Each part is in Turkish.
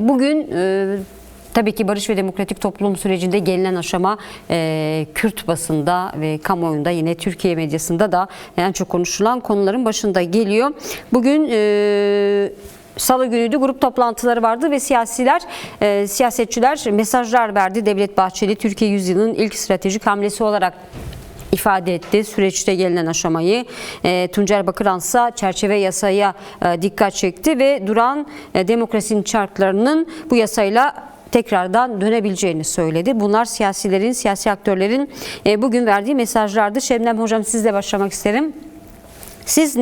Bugün tabii ki barış ve demokratik toplum sürecinde gelinen aşama Kürt basında ve kamuoyunda, yine Türkiye medyasında da en çok konuşulan konuların başında geliyor. Bugün Salı günüydü, grup toplantıları vardı ve siyasetçiler mesajlar verdi. Devlet Bahçeli, Türkiye yüzyılının ilk stratejik hamlesi olarak ifade etti süreçte gelinen aşamayı. Tuncer Bakıran ise çerçeve yasaya dikkat çekti ve duran demokrasinin çarklarının bu yasayla tekrardan dönebileceğini söyledi. Bunlar siyasilerin, siyasi aktörlerin bugün verdiği mesajlardı. Şebnem Hocam, sizle başlamak isterim. Siz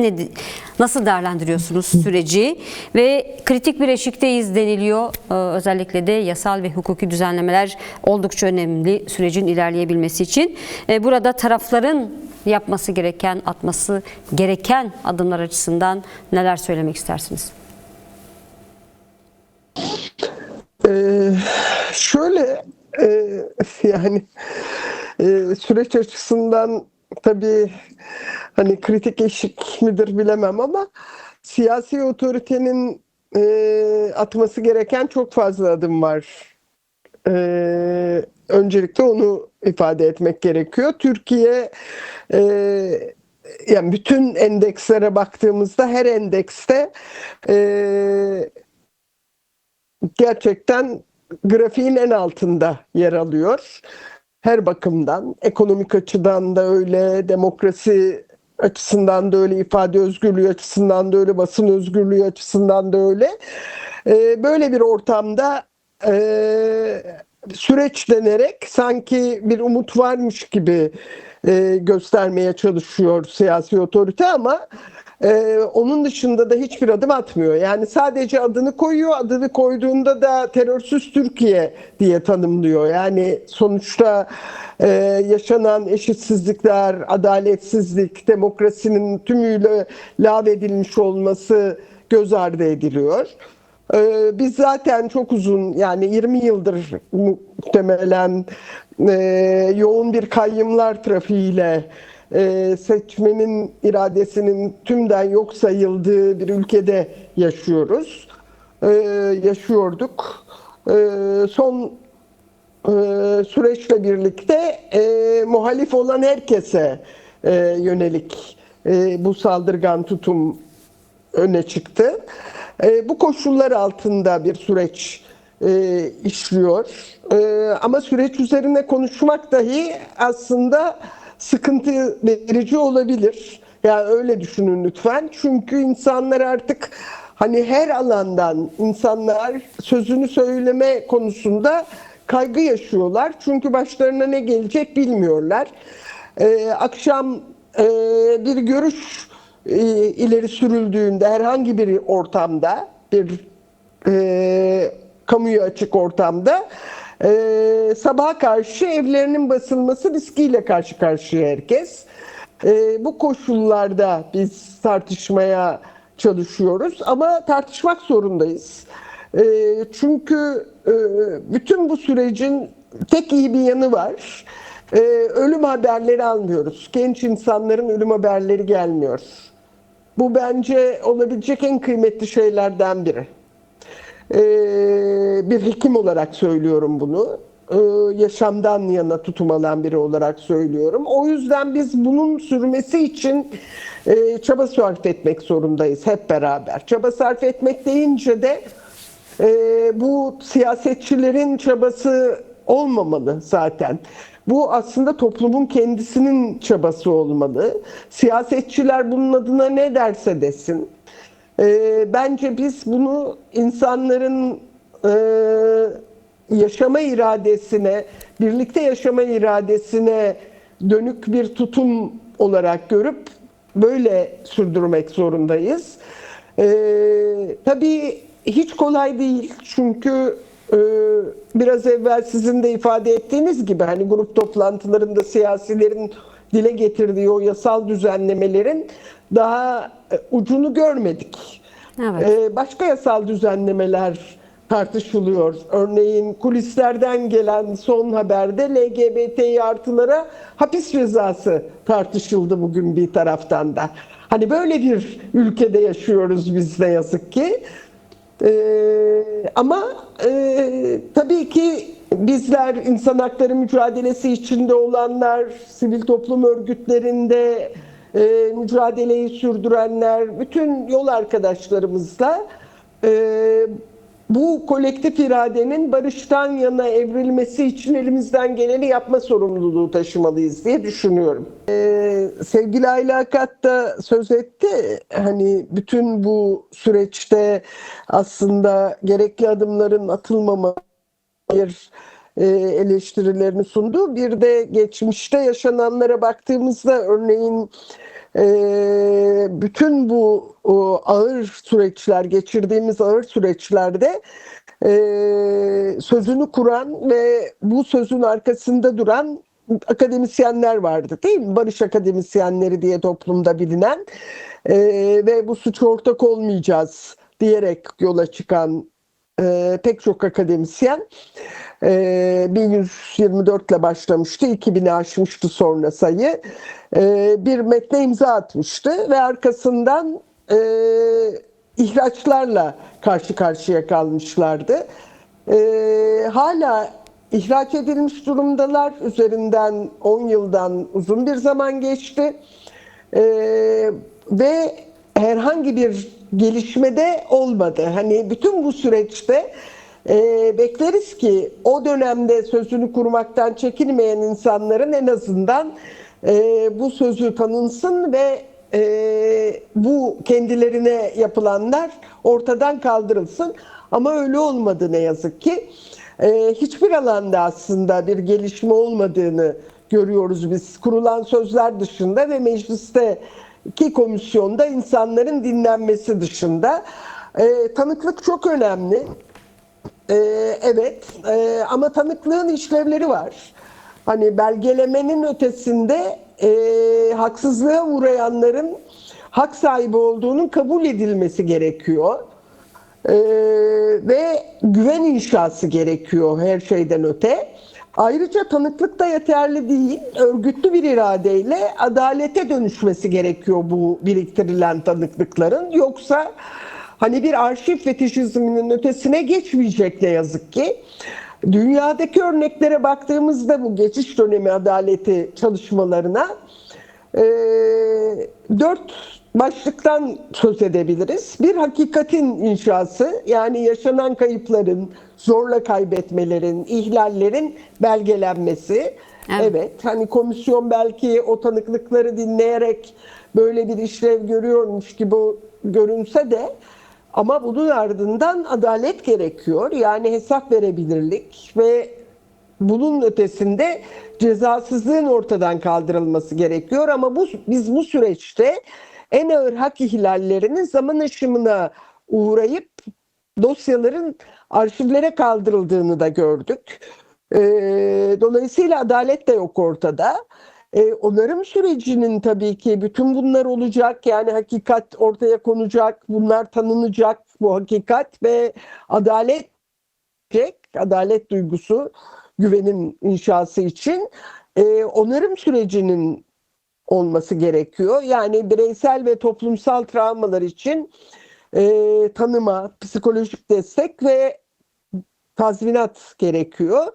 nasıl değerlendiriyorsunuz süreci ve kritik bir eşikteyiz deniliyor. Özellikle de yasal ve hukuki düzenlemeler oldukça önemli sürecin ilerleyebilmesi için. Burada tarafların yapması gereken, atması gereken adımlar açısından neler söylemek istersiniz? Şöyle yani süreç açısından tabii hani kritik eşik midir bilemem ama siyasi otoritenin atması gereken çok fazla adım var. Öncelikle onu ifade etmek gerekiyor. Türkiye yani bütün endekslere baktığımızda her endekste gerçekten grafiğin en altında yer alıyor. Her bakımdan, ekonomik açıdan da öyle, demokrasi açısından da öyle, ifade özgürlüğü açısından da öyle, basın özgürlüğü açısından da öyle. Böyle bir ortamda süreç denerek sanki bir umut varmış gibi göstermeye çalışıyor siyasi otorite ama onun dışında da hiçbir adım atmıyor. Yani sadece adını koyuyor, adını koyduğunda da terörsüz Türkiye diye tanımlıyor. Yani sonuçta yaşanan eşitsizlikler, adaletsizlik, demokrasinin tümüyle lağvedilmiş olması göz ardı ediliyor. Biz zaten çok uzun, yani 20 yıldır muhtemelen yoğun bir kayyımlar trafiğiyle seçmenin iradesinin tümden yok sayıldığı bir ülkede yaşıyoruz. Yaşıyorduk. Son süreçle birlikte muhalif olan herkese yönelik bu saldırgan tutum öne çıktı. Bu koşullar altında bir süreç işliyor. Ama süreç üzerine konuşmak dahi aslında sıkıntı verici olabilir. Yani öyle düşünün lütfen. Çünkü insanlar artık hani her alandan insanlar sözünü söyleme konusunda kaygı yaşıyorlar. Çünkü başlarına ne gelecek bilmiyorlar. Akşam bir görüş ileri sürüldüğünde herhangi bir ortamda, bir kamuya açık ortamda sabaha karşı evlerinin basılması riskiyle karşı karşıya herkes. Bu koşullarda biz tartışmaya çalışıyoruz ama tartışmak zorundayız. Çünkü bütün bu sürecin tek iyi bir yanı var. Ölüm haberleri almıyoruz. Genç insanların ölüm haberleri gelmiyor. Bu bence olabilecek en kıymetli şeylerden biri. Bir hekim olarak söylüyorum bunu. Yaşamdan yana tutum alan biri olarak söylüyorum. O yüzden biz bunun sürmesi için çaba sarf etmek zorundayız hep beraber. Çaba sarf etmek deyince de bu siyasetçilerin çabası olmamalı zaten. Bu aslında toplumun kendisinin çabası olmalı. Siyasetçiler bunun adına ne derse desin. Bence biz bunu insanların yaşama iradesine, birlikte yaşama iradesine dönük bir tutum olarak görüp böyle sürdürmek zorundayız. Tabii hiç kolay değil çünkü biraz evvel sizin de ifade ettiğiniz gibi hani grup toplantılarında siyasilerin dile getirdiği o yasal düzenlemelerin daha ucunu görmedik. Evet. Başka yasal düzenlemeler tartışılıyor. Örneğin kulislerden gelen son haberde LGBTİ artılara hapis cezası tartışıldı bugün bir taraftan da. Hani böyle bir ülkede yaşıyoruz biz ne yazık ki. Ama tabii ki bizler insan hakları mücadelesi içinde olanlar, sivil toplum örgütlerinde mücadeleyi sürdürenler, bütün yol arkadaşlarımızla bu kolektif iradenin barıştan yana evrilmesi için elimizden geleni yapma sorumluluğu taşımalıyız diye düşünüyorum. Sevgili Ayla Akat da söz etti. Hani bütün bu süreçte aslında gerekli adımların atılmaması eleştirilerini sundu. Bir de geçmişte yaşananlara baktığımızda örneğin bütün bu ağır süreçler, geçirdiğimiz ağır süreçlerde sözünü kuran ve bu sözün arkasında duran akademisyenler vardı, değil mi? Barış akademisyenleri diye toplumda bilinen ve bu suça ortak olmayacağız diyerek yola çıkan pek çok akademisyen 1124 ile başlamıştı, 2000'i aşmıştı sonra sayı. Bir metne imza atmıştı ve arkasından ihraçlarla karşı karşıya kalmışlardı. Hala ihraç edilmiş durumdalar. Üzerinden 10 yıldan uzun bir zaman geçti. Ve herhangi bir gelişmede olmadı. Hani bütün bu süreçte bekleriz ki o dönemde sözünü kurmaktan çekinmeyen insanların en azından bu sözü tanınsın ve bu kendilerine yapılanlar ortadan kaldırılsın. Ama öyle olmadı ne yazık ki. Hiçbir alanda aslında bir gelişme olmadığını görüyoruz biz. Kurulan sözler dışında ve meclisteki komisyonda insanların dinlenmesi dışında. Tanıklık çok önemli. Evet, ama tanıklığın işlevleri var. Hani belgelemenin ötesinde haksızlığa uğrayanların hak sahibi olduğunun kabul edilmesi gerekiyor. Ve güven inşası gerekiyor her şeyden öte. Ayrıca tanıklık da yeterli değil. Örgütlü bir iradeyle adalete dönüşmesi gerekiyor bu biriktirilen tanıklıkların. Yoksa hani bir arşiv fetişizminin ötesine geçmeyecek ne yazık ki. Dünyadaki örneklere baktığımızda bu geçiş dönemi adaleti çalışmalarına 4 başlıktan söz edebiliriz. Bir, hakikatin inşası, yani yaşanan kayıpların, zorla kaybetmelerin, ihlallerin belgelenmesi. Evet, hani komisyon belki o tanıklıkları dinleyerek böyle bir işlev görüyormuş gibi görünse de ama bunun ardından adalet gerekiyor. Yani hesap verebilirlik ve bunun ötesinde cezasızlığın ortadan kaldırılması gerekiyor. Ama biz bu süreçte en ağır hak ihlallerinin zaman aşımına uğrayıp dosyaların arşivlere kaldırıldığını da gördük. Dolayısıyla adalet de yok ortada. Onarım sürecinin tabii ki bütün bunlar olacak. Yani hakikat ortaya konacak, bunlar tanınacak, bu hakikat ve adalet duygusu, güvenin inşası için onarım sürecinin olması gerekiyor. Yani bireysel ve toplumsal travmalar için tanıma, psikolojik destek ve tazminat gerekiyor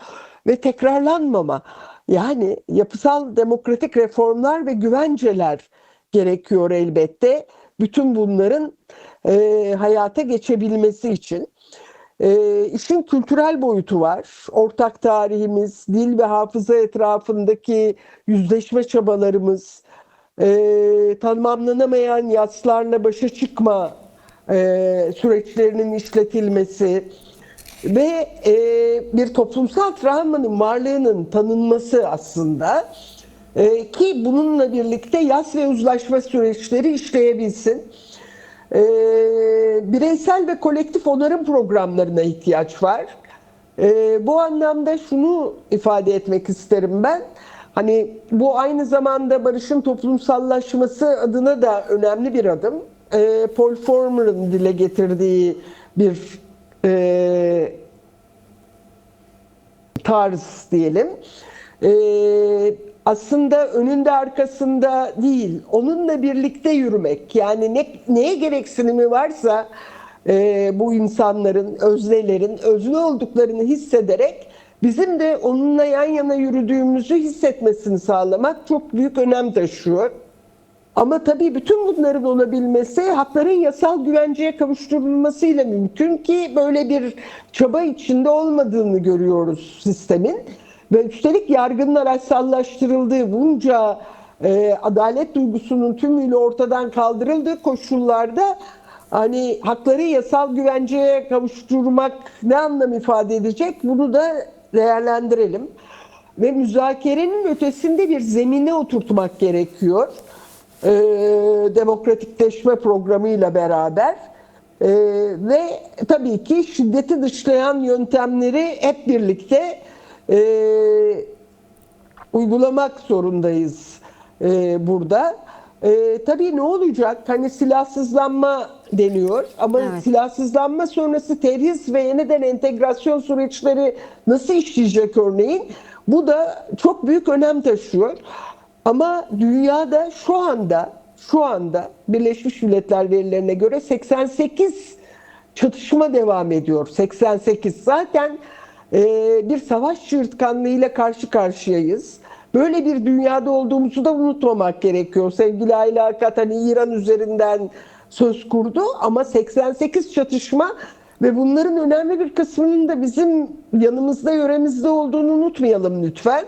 ve tekrarlanmama. Yani yapısal demokratik reformlar ve güvenceler gerekiyor elbette. Bütün bunların hayata geçebilmesi için. İşin kültürel boyutu var. Ortak tarihimiz, dil ve hafıza etrafındaki yüzleşme çabalarımız, tamamlanamayan yaslarla başa çıkma süreçlerinin işletilmesi ve bir toplumsal travmanın varlığının tanınması aslında ki bununla birlikte yas ve uzlaşma süreçleri işleyebilsin. Bireysel ve kolektif onarım programlarına ihtiyaç var. Bu anlamda şunu ifade etmek isterim ben. Hani bu aynı zamanda barışın toplumsallaşması adına da önemli bir adım. Paul Former'ın dile getirdiği bir tarz diyelim. Aslında önünde arkasında değil, onunla birlikte yürümek. Yani neye gereksinimi varsa bu insanların, öznelerin özne olduklarını hissederek bizim de onunla yan yana yürüdüğümüzü hissetmesini sağlamak çok büyük önem taşıyor. Ama tabii bütün bunların olabilmesi hakların yasal güvenceye kavuşturulmasıyla mümkün ki böyle bir çaba içinde olmadığını görüyoruz sistemin. Ve üstelik yargının araçsallaştırıldığı bunca adalet duygusunun tümüyle ortadan kaldırıldığı koşullarda hani hakları yasal güvenceye kavuşturmak ne anlam ifade edecek bunu da değerlendirelim. Ve müzakerenin ötesinde bir zemine oturtmak gerekiyor. Demokratikleşme programıyla beraber ve tabii ki şiddeti dışlayan yöntemleri hep birlikte uygulamak zorundayız burada. Tabii ne olacak? Hani silahsızlanma deniyor ama evet, silahsızlanma sonrası terhis ve yeniden entegrasyon süreçleri nasıl işleyecek örneğin? Bu da çok büyük önem taşıyor. Ama dünyada şu anda Birleşmiş Milletler verilerine göre 88 çatışma devam ediyor. 88 zaten bir savaş çığırtkanlığıyla karşı karşıyayız. Böyle bir dünyada olduğumuzu da unutmamak gerekiyor. Sevgili Ayla Hakat hani İran üzerinden söz kurdu ama 88 çatışma ve bunların önemli bir kısmının da bizim yanımızda, yöremizde olduğunu unutmayalım lütfen.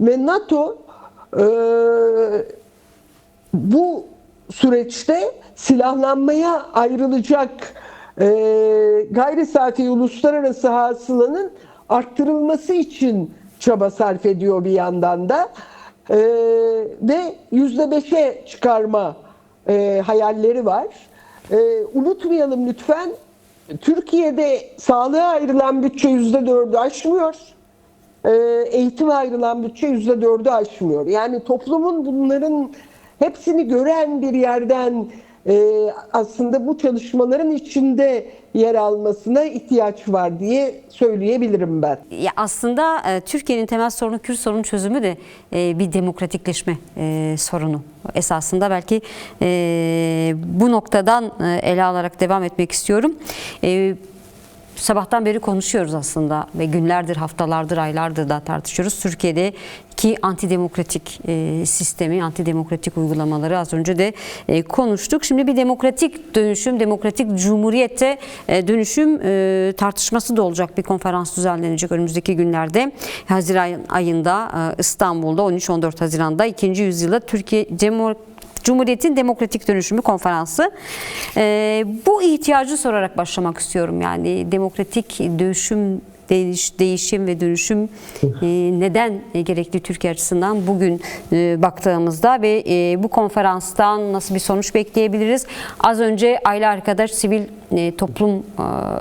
Ve NATO bu süreçte silahlanmaya ayrılacak gayri safi uluslararası hasılanın arttırılması için çaba sarf ediyor bir yandan da ve %5'e çıkarma hayalleri var. Unutmayalım lütfen, Türkiye'de sağlığa ayrılan bütçe %4'ü aşmıyor. Eğitime ayrılan bütçe %4'ü aşmıyor. Yani toplumun bunların hepsini gören bir yerden aslında bu çalışmaların içinde yer almasına ihtiyaç var diye söyleyebilirim ben. Ya aslında Türkiye'nin temel sorunu Kürt sorunu çözümü de bir demokratikleşme sorunu. Esasında belki bu noktadan ele alarak devam etmek istiyorum. Sabahtan beri konuşuyoruz aslında ve günlerdir, haftalardır, aylardır da tartışıyoruz. Türkiye'deki antidemokratik sistemi, antidemokratik uygulamaları az önce de konuştuk. Şimdi bir demokratik dönüşüm, demokratik cumhuriyete dönüşüm tartışması da olacak. Bir konferans düzenlenecek önümüzdeki günlerde. Haziran ayında İstanbul'da 13-14 Haziran'da 2. yüzyılda Türkiye Cumhuriyet'in Demokratik Dönüşümü Konferansı. Bu ihtiyacı sorarak başlamak istiyorum. Yani demokratik dönüşüm, değişim ve dönüşüm neden gerekli Türkiye açısından bugün baktığımızda ve bu konferanstan nasıl bir sonuç bekleyebiliriz? Az önce Ayla arkadaş sivil toplum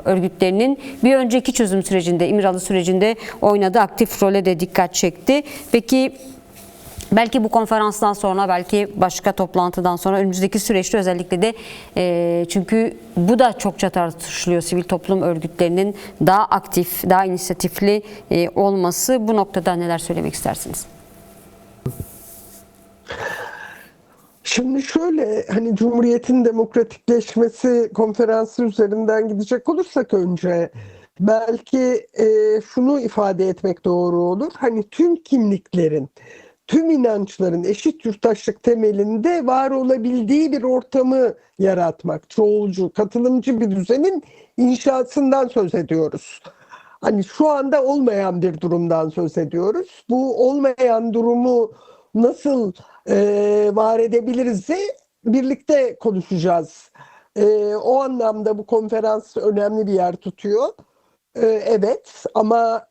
örgütlerinin bir önceki çözüm sürecinde, İmralı sürecinde oynadığı aktif role de dikkat çekti. Peki belki bu konferanstan sonra, belki başka toplantıdan sonra önümüzdeki süreçte özellikle de çünkü bu da çokça tartışılıyor, sivil toplum örgütlerinin daha aktif, daha inisiyatifli olması. Bu noktada neler söylemek istersiniz? Şimdi şöyle, hani Cumhuriyet'in demokratikleşmesi konferansı üzerinden gidecek olursak önce belki şunu ifade etmek doğru olur. Hani tüm kimliklerin, tüm inançların eşit yurttaşlık temelinde var olabildiği bir ortamı yaratmak, çoğulcu, katılımcı bir düzenin inşasından söz ediyoruz. Hani şu anda olmayan bir durumdan söz ediyoruz. Bu olmayan durumu nasıl var edebiliriz de birlikte konuşacağız. O anlamda bu konferans önemli bir yer tutuyor. Evet ama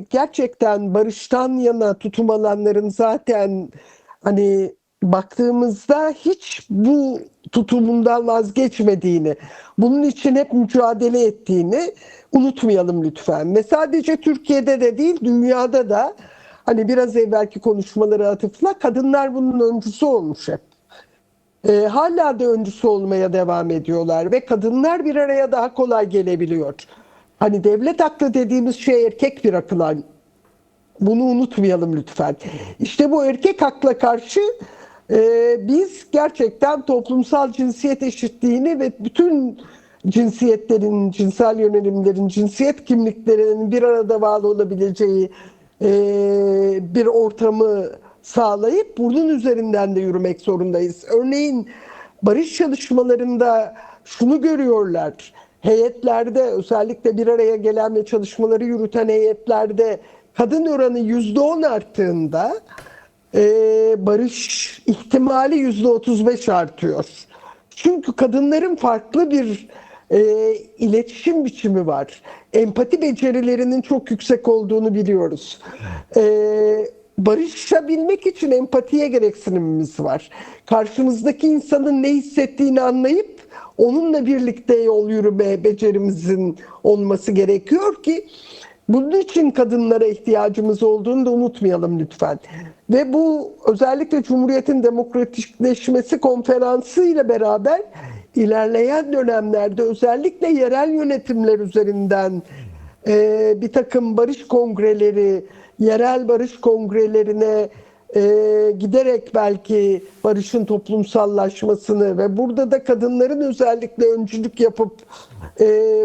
gerçekten barıştan yana tutum alanların zaten hani baktığımızda hiç bu tutumundan vazgeçmediğini, bunun için hep mücadele ettiğini unutmayalım lütfen. Ve sadece Türkiye'de de değil, dünyada da hani biraz evvelki konuşmaları atıfla kadınlar bunun öncüsü olmuş hep. Hala da öncüsü olmaya devam ediyorlar ve kadınlar bir araya daha kolay gelebiliyor. Hani devlet aklı dediğimiz şey erkek bir akıl. Bunu unutmayalım lütfen. İşte bu erkek akla karşı biz gerçekten toplumsal cinsiyet eşitliğini ve bütün cinsiyetlerin, cinsel yönelimlerin, cinsiyet kimliklerinin bir arada var olabileceği bir ortamı sağlayıp bunun üzerinden de yürümek zorundayız. Örneğin barış çalışmalarında şunu görüyorlar. Heyetlerde, özellikle bir araya gelen ve çalışmaları yürüten heyetlerde kadın oranı %10 arttığında barış ihtimali %35 artıyor. Çünkü kadınların farklı bir iletişim biçimi var. Empati becerilerinin çok yüksek olduğunu biliyoruz. Barışabilmek için empatiye gereksinimimiz var. Karşımızdaki insanın ne hissettiğini anlayıp onunla birlikte yol yürüme becerimizin olması gerekiyor ki bunun için kadınlara ihtiyacımız olduğunu da unutmayalım lütfen. Ve bu özellikle Cumhuriyet'in demokratikleşmesi konferansı ile beraber ilerleyen dönemlerde özellikle yerel yönetimler üzerinden bir takım barış kongreleri, yerel barış kongrelerine giderek belki barışın toplumsallaşmasını ve burada da kadınların özellikle öncülük yapıp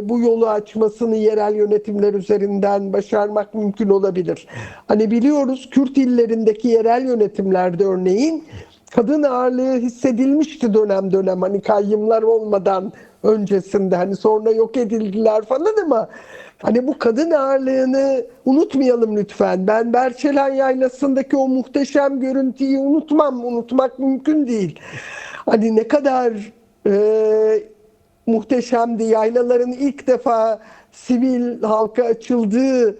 bu yolu açmasını yerel yönetimler üzerinden başarmak mümkün olabilir. Hani biliyoruz Kürt illerindeki yerel yönetimlerde örneğin kadın ağırlığı hissedilmişti dönem dönem, hani kayyımlar olmadan öncesinde, hani sonra yok edildiler falan ama hani bu kadın ağırlığını unutmayalım lütfen. Ben Berçelen Yaylası'ndaki o muhteşem görüntüyü unutmak mümkün değil. Hani ne kadar muhteşemdi, yaylaların ilk defa sivil halka açıldığı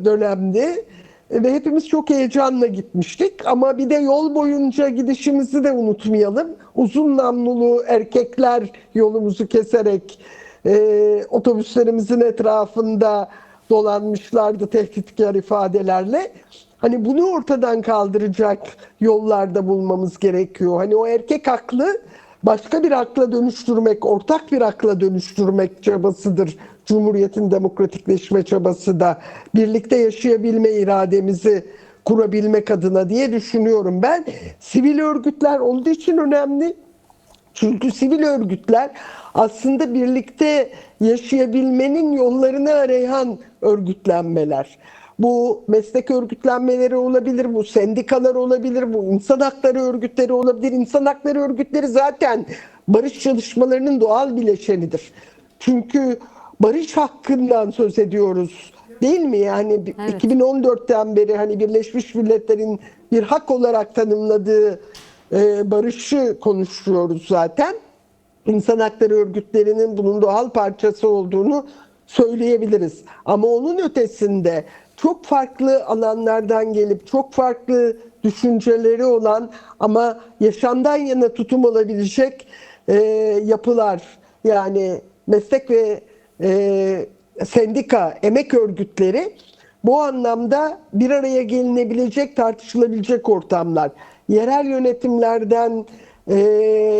dönemde ve hepimiz çok heyecanla gitmiştik. Ama bir de yol boyunca gidişimizi de unutmayalım. Uzun namlulu erkekler yolumuzu keserek otobüslerimizin etrafında dolanmışlardı tehditkar ifadelerle. Hani bunu ortadan kaldıracak yollarda bulmamız gerekiyor. Hani o erkek haklı başka bir akla dönüştürmek, ortak bir akla dönüştürmek çabasıdır. Cumhuriyet'in demokratikleşme çabası da birlikte yaşayabilme irademizi kurabilmek adına diye düşünüyorum ben. Sivil örgütler olduğu için önemli. Çünkü sivil örgütler aslında birlikte yaşayabilmenin yollarını arayan örgütlenmeler. Bu meslek örgütlenmeleri olabilir, bu sendikalar olabilir, bu insan hakları örgütleri olabilir. İnsan hakları örgütleri zaten barış çalışmalarının doğal bileşenidir. Çünkü barış hakkından söz ediyoruz. Değil mi? Yani evet. 2014'ten beri hani Birleşmiş Milletler'in bir hak olarak tanımladığı barışı konuşuyoruz zaten. İnsan hakları örgütlerinin bunun doğal parçası olduğunu söyleyebiliriz. Ama onun ötesinde çok farklı alanlardan gelip çok farklı düşünceleri olan ama yaşamdan yana tutum olabilecek yapılar, yani meslek ve sendika, emek örgütleri bu anlamda bir araya gelinebilecek, tartışılabilecek ortamlar. Yerel yönetimlerden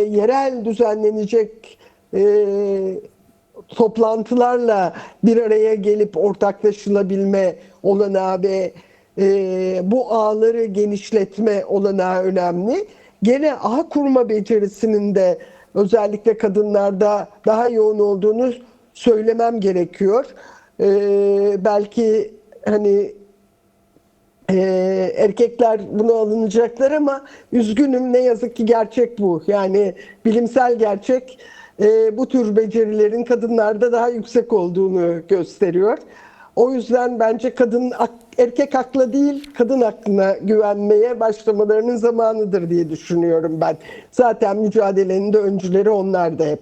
yerel düzenlenecek toplantılarla bir araya gelip ortaklaşılabilme olanağı ve bu ağları genişletme olanağı önemli. Gene ağ kurma becerisinin de özellikle kadınlarda daha yoğun olduğunu söylemem gerekiyor. Belki hani erkekler buna alınacaklar ama üzgünüm, ne yazık ki gerçek bu. Yani bilimsel gerçek bu tür becerilerin kadınlarda daha yüksek olduğunu gösteriyor. O yüzden bence erkek hakla değil, kadın hakkına güvenmeye başlamalarının zamanıdır diye düşünüyorum ben. Zaten mücadelenin de öncüleri onlar da hep.